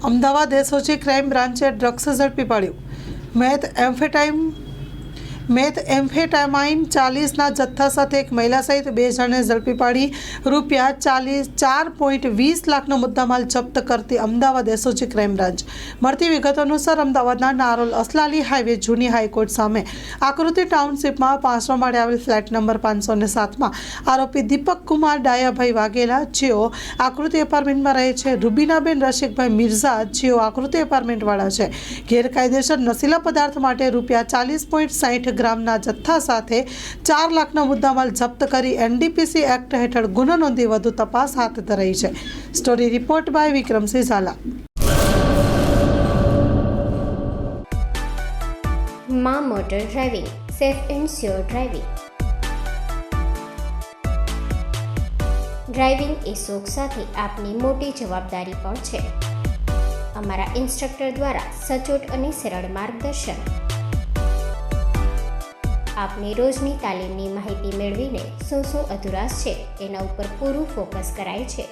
Ahmedabad SOG crime બ્રાન્ચે drugs ઝડપી પાડ્યું। મેથએમ્ફેટામાઇન 40ના જથ્થા સાથે એક મહિલા સહિત 2 જણને ઝડપી પાડી રૂપિયા 4.20 લાખનો મુદ્દામાલ જપ્ત કરતી અમદાવાદ એસઓજી ક્રાઇમ બ્રાન્ચ। મળતી વિગતો અનુસાર અમદાવાદના નારોલ અસલાલી હાઈવે જૂની હાઈકોર્ટ સામે આકૃતિ ટાઉનશીપમાં 5મા માળે આવેલ ફ્લેટ નંબર 507માં આરોપી દીપક કુમાર ડાયાભાઈ વાઘેલા, જેઓ આકૃતિ એપાર્ટમેન્ટમાં રહે છે, રૂબીનાબેન રશીકભાઈ મિર્ઝા, જેઓ આકૃતિ એપાર્ટમેન્ટવાળા છે, ગેરકાયદેસર નશીલા પદાર્થ માટે રૂપિયા 40.60 ગ્રામના જથ્થા સાથે 4 લાખનો મુદ્દામાલ જપ્ત કરી એનડીપીસી એક્ટ હેઠળ ગુનો નોંધી વધુ તપાસ હાથ ધરાઈ છે। Story report by Vikramsinh Zala. માં motor driving, safe and sure driving. Driving એ શોખ સાથે આપની મોટી જવાબદારી પણ છે। અમારા ઇન્સ્ટ્રક્ટર દ્વારા સચોટ અને સરળ માર્ગદર્શન। આપની રોજની તાલીમની માહિતી મેળવીને શું અધુરાશ છે તેના ઉપર પૂરું ફોકસ કરાય છે।